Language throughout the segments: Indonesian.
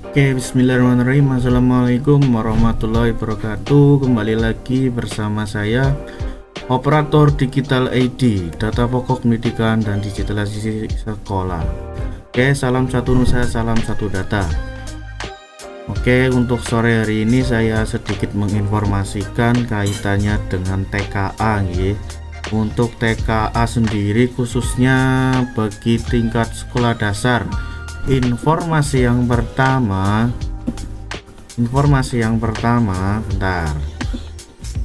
Oke, bismillahirrahmanirrahim. Assalamualaikum warahmatullahi wabarakatuh. Kembali lagi bersama saya, Operator Digital ID, Data Pokok Pendidikan dan Digitalisasi Sekolah. Oke, salam satu nusa, salam satu data. Oke, untuk sore hari ini saya sedikit menginformasikan kaitannya dengan TKA nggih. Untuk TKA sendiri khususnya bagi tingkat sekolah dasar. Informasi yang pertama, bentar.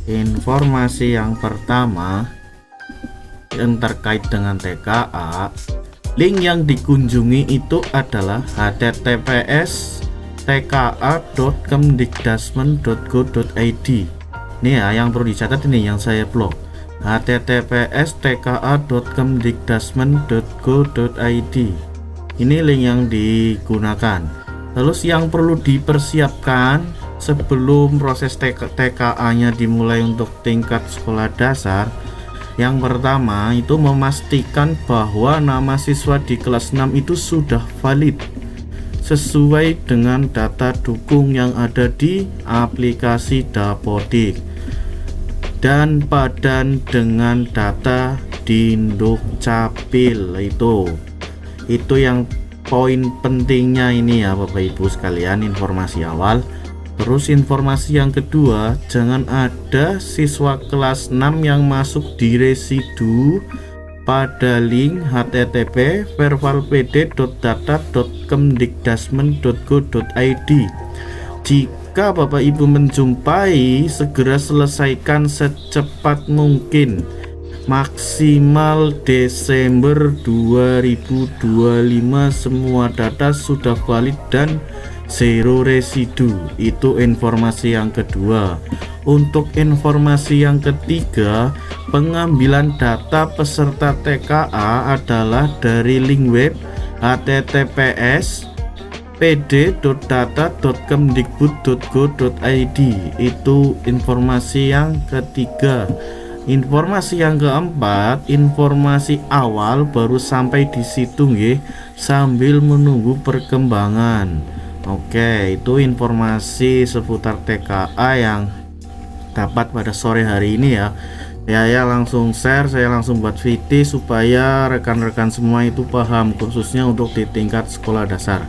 Informasi yang pertama yang terkait dengan TKA, link yang dikunjungi itu adalah https://tka.kemdikdasmen.go.id. Ini ya yang perlu dicatat, ini yang saya blok. https://tka.kemdikdasmen.go.id. Ini link yang digunakan. Terus yang perlu dipersiapkan sebelum proses TKA-nya dimulai untuk tingkat sekolah dasar, yang pertama itu memastikan bahwa nama siswa di kelas 6 itu sudah valid sesuai dengan data dukung yang ada di aplikasi Dapodik dan padan dengan data di Dukcapil. Itu yang poin pentingnya ini ya Bapak Ibu sekalian, informasi awal. Terus informasi yang kedua, jangan ada siswa kelas 6 yang masuk di residu pada link http://vervalpd.data.kemdikdasmen.go.id. Jika Bapak Ibu menjumpai, segera selesaikan secepat mungkin. Maksimal Desember 2025 semua data sudah valid dan zero residu. Itu informasi yang kedua. Untuk informasi yang ketiga, pengambilan data peserta TKA adalah dari link web https://pd.data.kemdikbud.go.id. Itu informasi yang ketiga. Informasi yang keempat, informasi awal baru sampai di situ nggih, sambil menunggu perkembangan. Oke, itu informasi seputar TKA yang dapat pada sore hari ini ya. Saya langsung share, saya langsung buat VT supaya rekan-rekan semua itu paham, khususnya untuk di tingkat sekolah dasar.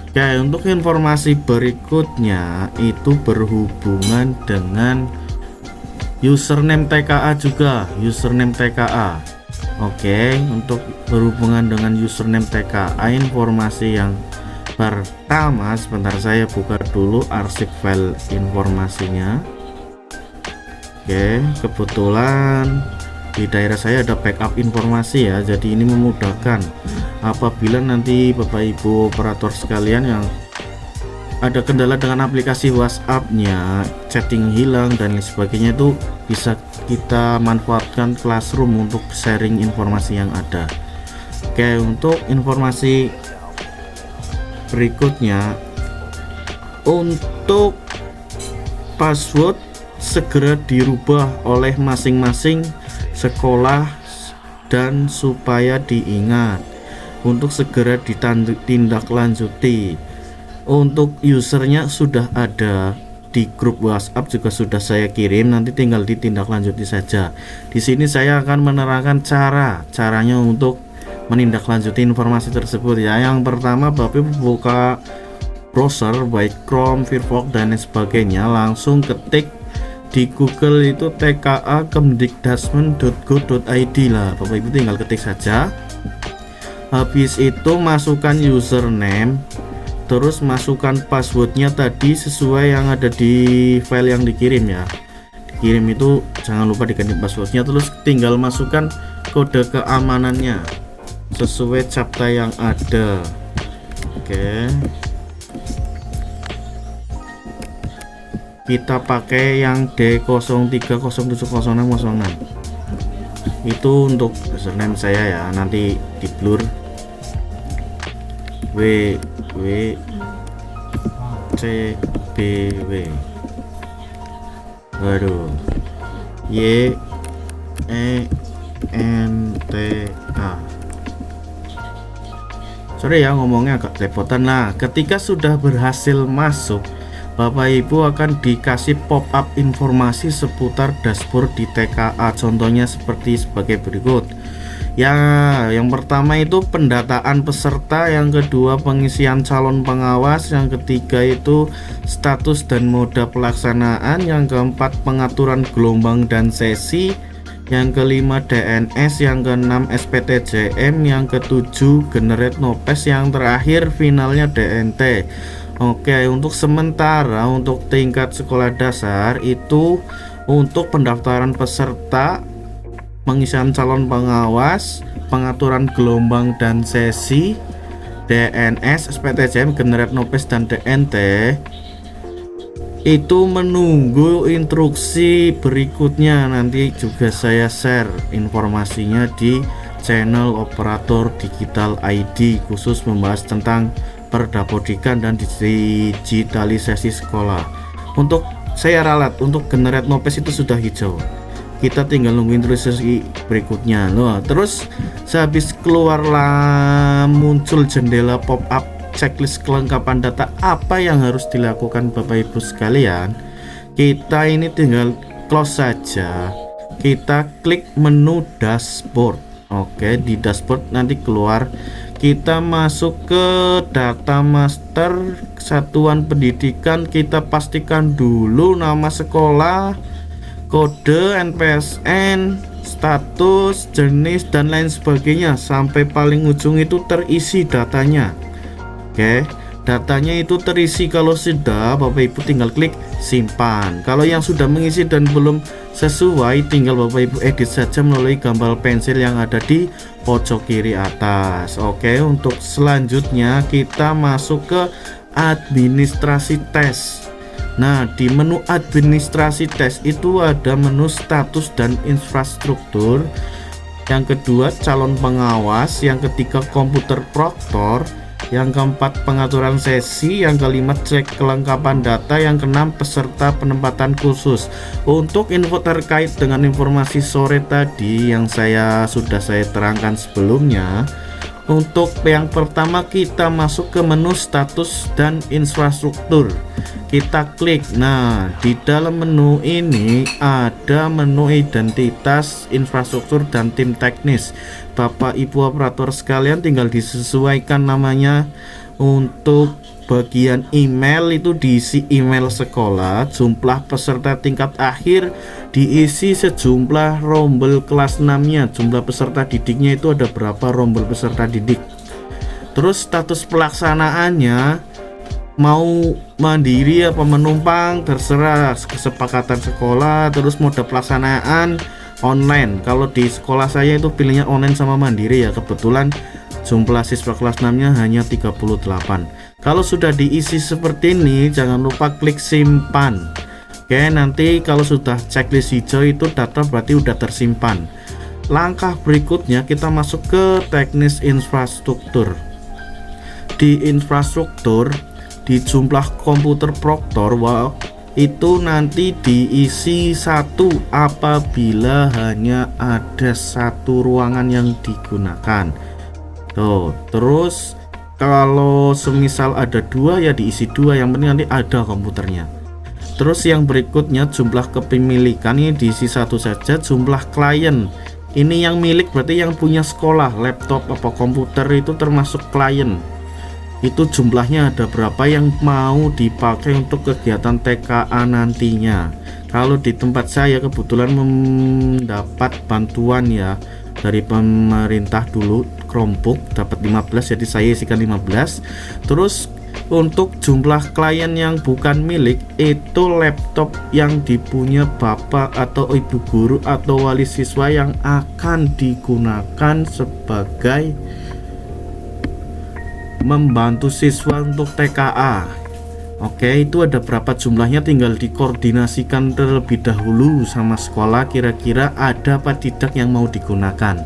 Oke, untuk informasi berikutnya itu berhubungan dengan username TKA juga, username TKA. Oke, untuk berhubungan dengan username TKA, informasi yang pertama, sebentar saya buka dulu arsip file informasinya. Oke, kebetulan di daerah saya ada backup informasi ya, jadi ini memudahkan apabila nanti Bapak Ibu operator sekalian yang ada kendala dengan aplikasi WhatsApp-nya, chatting hilang dan lain sebagainya, itu bisa kita manfaatkan Classroom untuk sharing informasi yang ada. Oke, untuk informasi berikutnya, untuk password segera dirubah oleh masing-masing sekolah dan supaya diingat untuk segera ditindaklanjuti. Untuk usernya sudah ada di grup WhatsApp, juga sudah saya kirim, nanti tinggal ditindaklanjuti saja. Di sini saya akan menerangkan caranya untuk menindaklanjuti informasi tersebut ya. Yang pertama, Bapak buka browser baik Chrome, Firefox dan lain sebagainya, langsung ketik di Google itu tka.kemdikdasmen.go.id lah. Bapak Ibu tinggal ketik saja. Habis itu masukkan username, terus masukkan passwordnya tadi sesuai yang ada di file yang dikirim ya. Dikirim itu jangan lupa diganti passwordnya, terus tinggal masukkan kode keamanannya sesuai captcha yang ada. Oke, kita pakai yang D03070606. Itu untuk username saya ya, nanti di blur CBW. Waduh, YENTA. Sorry ya ngomongnya agak lepotan. Nah, ketika sudah berhasil masuk, Bapak Ibu akan dikasih pop-up informasi seputar dashboard di TKA. Contohnya sebagai berikut. Ya, yang pertama itu pendataan peserta, yang kedua pengisian calon pengawas, yang ketiga itu status dan moda pelaksanaan, yang keempat pengaturan gelombang dan sesi, yang kelima DNS, yang keenam SPTJM, yang ketujuh generate nopes, yang terakhir finalnya DNT. Oke, untuk sementara untuk tingkat sekolah dasar itu untuk pendaftaran peserta, pengisian calon pengawas, pengaturan gelombang dan sesi, DNS, SPTJM, generate nopes dan DNT itu menunggu instruksi berikutnya. Nanti juga saya share informasinya di channel Operator Digital ID khusus membahas tentang perdapodikan dan digitalisasi sekolah. Untuk saya ralat untuk generate nopes itu sudah hijau, kita tinggal nunggu instruksi berikutnya loh. Terus sehabis keluarlah muncul jendela pop-up checklist kelengkapan data, apa yang harus dilakukan Bapak Ibu sekalian? Kita ini tinggal close saja, kita klik menu dashboard. Oke, di dashboard nanti keluar, kita masuk ke data master satuan pendidikan, kita pastikan dulu nama sekolah, kode NPSN, status, jenis dan lain sebagainya sampai paling ujung itu terisi datanya. Oke, datanya itu terisi. Kalau sudah, Bapak Ibu tinggal klik simpan. Kalau yang sudah mengisi dan belum sesuai, tinggal Bapak Ibu edit saja melalui gambar pensil yang ada di pojok kiri atas. Oke, untuk selanjutnya kita masuk ke administrasi tes. Nah, di menu administrasi tes itu ada menu status dan infrastruktur, yang kedua calon pengawas, yang ketiga komputer proktor, yang keempat pengaturan sesi, yang kelima cek kelengkapan data, yang keenam peserta penempatan khusus. Untuk info terkait dengan informasi sore tadi yang sudah saya terangkan sebelumnya, untuk yang pertama kita masuk ke menu status dan infrastruktur, kita klik. Nah, di dalam menu ini ada menu identitas, infrastruktur dan tim teknis. Bapak Ibu operator sekalian tinggal disesuaikan namanya. Untuk bagian email itu diisi email sekolah, jumlah peserta tingkat akhir diisi sejumlah rombel kelas 6-nya, jumlah peserta didiknya itu ada berapa rombel peserta didik. Terus status pelaksanaannya mau mandiri apa menumpang terserah, kesepakatan sekolah. Terus mode pelaksanaan online, kalau di sekolah saya itu pilihnya online sama mandiri ya, kebetulan jumlah siswa kelas 6 nya hanya 38. Kalau sudah diisi seperti ini, jangan lupa klik simpan. Oke, nanti kalau sudah checklist hijau itu data berarti udah tersimpan. Langkah berikutnya kita masuk ke teknis infrastruktur. Di infrastruktur, di jumlah komputer proktor, itu nanti diisi satu apabila hanya ada satu ruangan yang digunakan. Tuh, terus kalau semisal ada dua ya diisi dua, yang penting nanti ada komputernya. Terus yang berikutnya jumlah kepemilikan ini diisi satu saja. Jumlah klien ini yang milik berarti yang punya sekolah, laptop apa komputer itu termasuk klien. Itu jumlahnya ada berapa yang mau dipakai untuk kegiatan TKA nantinya. Kalau di tempat saya kebetulan mendapat bantuan ya dari pemerintah dulu, Chromebook dapat 15, jadi saya isikan 15. Terus untuk jumlah klien yang bukan milik itu laptop yang dipunya bapak atau ibu guru atau wali siswa yang akan digunakan sebagai membantu siswa untuk TKA. Oke, itu ada berapa jumlahnya tinggal dikoordinasikan terlebih dahulu sama sekolah, kira-kira ada apa tidak yang mau digunakan.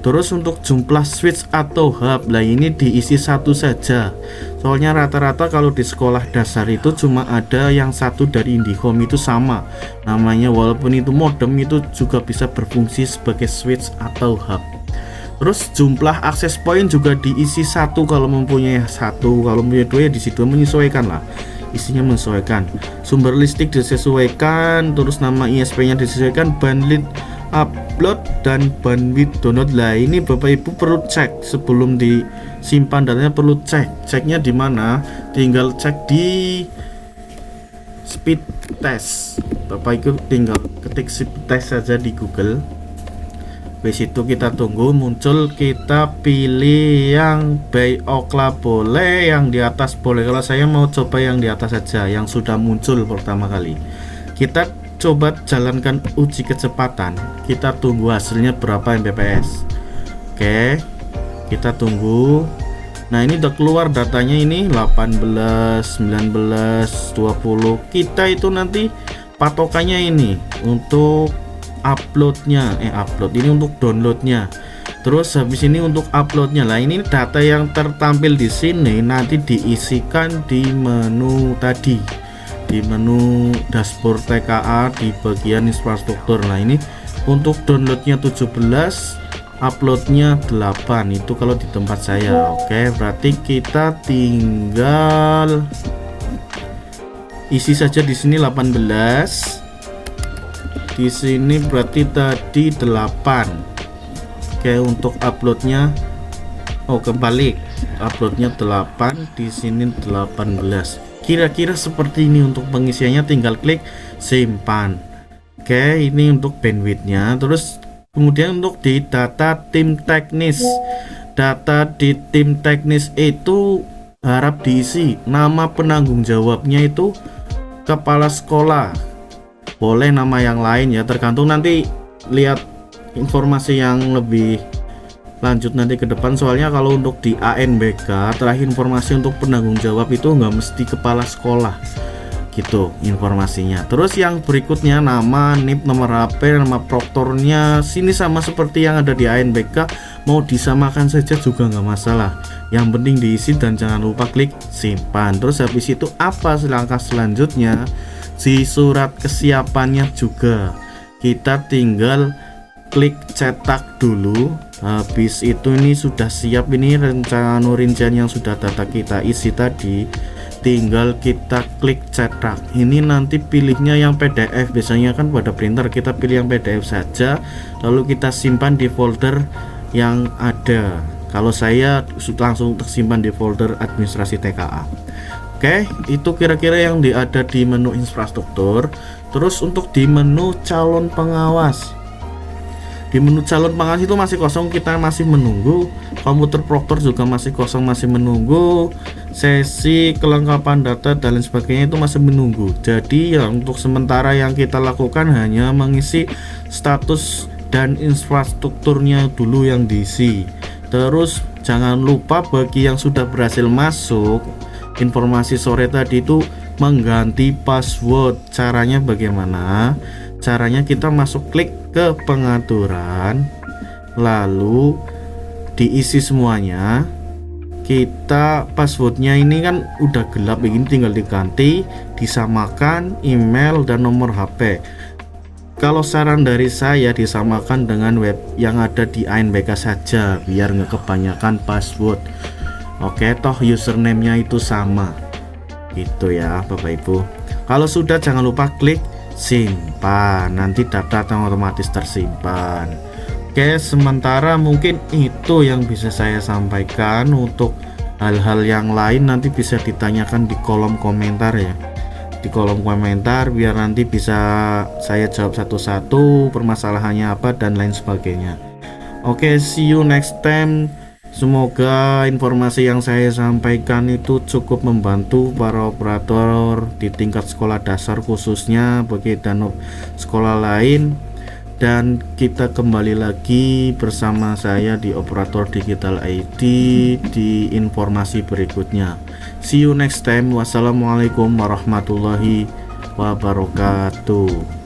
Terus untuk jumlah switch atau hub, lah ini diisi satu saja. Soalnya rata-rata kalau di sekolah dasar itu cuma ada yang satu dari IndiHome itu sama namanya, walaupun itu modem itu juga bisa berfungsi sebagai switch atau hub. Terus jumlah akses point juga diisi satu kalau mempunyai satu, kalau mempunyai dua ya di situ menyesuaikan lah, isinya menyesuaikan. Sumber listrik disesuaikan, terus nama ISP-nya disesuaikan, bandwidth upload dan bandwidth download. Lah ini Bapak Ibu perlu cek sebelum disimpan datanya, perlu ceknya di mana? Tinggal cek di speed test. Bapak Ibu tinggal ketik speed test saja di Google. Habis itu kita tunggu muncul, kita pilih yang by Okla boleh, yang di atas boleh. Kalau saya mau coba yang di atas saja, yang sudah muncul pertama kali. Kita coba jalankan uji kecepatan, kita tunggu hasilnya berapa Mbps. Oke, kita tunggu. Nah ini udah keluar datanya, ini 18, 19, 20. Kita itu nanti patokannya ini untuk uploadnya, upload ini untuk downloadnya. Terus habis ini untuk uploadnya. Lah ini data yang tertampil di sini nanti diisikan di menu tadi, di menu dashboard TKA di bagian infrastruktur. Nah ini untuk downloadnya 17, uploadnya 8, itu kalau di tempat saya. Oke, berarti kita tinggal isi saja di sini 18. Di sini berarti tadi 8. Oke, untuk uploadnya kembali uploadnya 8, di sini 18. Kira-kira seperti ini untuk pengisiannya, tinggal klik simpan. Oke, ini untuk bandwidthnya. Terus kemudian untuk di data tim teknis, data di tim teknis itu harap diisi nama penanggung jawabnya itu kepala sekolah, boleh nama yang lain ya, tergantung nanti lihat informasi yang lebih lanjut nanti ke depan. Soalnya kalau untuk di ANBK terakhir informasi untuk penanggung jawab itu nggak mesti kepala sekolah gitu informasinya. Terus yang berikutnya nama, NIP, nomor HP, nama proktornya, sini sama seperti yang ada di ANBK, mau disamakan saja juga nggak masalah, yang penting diisi dan jangan lupa klik simpan. Terus habis itu apa langkah selanjutnya? Si surat kesiapannya juga kita tinggal klik cetak dulu. Habis itu ini sudah siap, ini rincian yang sudah data kita isi tadi, tinggal kita klik cetak. Ini nanti pilihnya yang PDF, biasanya kan pada printer kita pilih yang PDF saja, lalu kita simpan di folder yang ada. Kalau saya langsung tersimpan di folder administrasi TKA. Oke, itu kira-kira yang ada di menu infrastruktur. Terus untuk di menu calon pengawas, di menu calon pengawas itu masih kosong, kita masih menunggu. Komputer proktor juga masih kosong, masih menunggu. Sesi kelengkapan data dan lain sebagainya itu masih menunggu. Jadi ya untuk sementara yang kita lakukan hanya mengisi status dan infrastrukturnya dulu yang diisi. Terus jangan lupa bagi yang sudah berhasil masuk informasi sore tadi itu mengganti password. Caranya bagaimana? Caranya kita masuk klik ke pengaturan, lalu diisi semuanya. Kita passwordnya ini kan udah gelap begini, tinggal diganti, disamakan email dan nomor HP. Kalau saran dari saya disamakan dengan web yang ada di ANBK saja, biar nggak kebanyakan password. Oke, toh username-nya itu sama gitu ya Bapak Ibu. Kalau sudah jangan lupa klik simpan, nanti data otomatis tersimpan. Oke, sementara mungkin itu yang bisa saya sampaikan. Untuk hal-hal yang lain nanti bisa ditanyakan di kolom komentar ya, di kolom komentar, biar nanti bisa saya jawab satu-satu permasalahannya apa dan lain sebagainya. Oke, see you next time. Semoga informasi yang saya sampaikan itu cukup membantu para operator di tingkat sekolah dasar khususnya, bagi dan sekolah lain. Dan kita kembali lagi bersama saya di Operator Digital IT di informasi berikutnya. See you next time. Wassalamualaikum warahmatullahi wabarakatuh.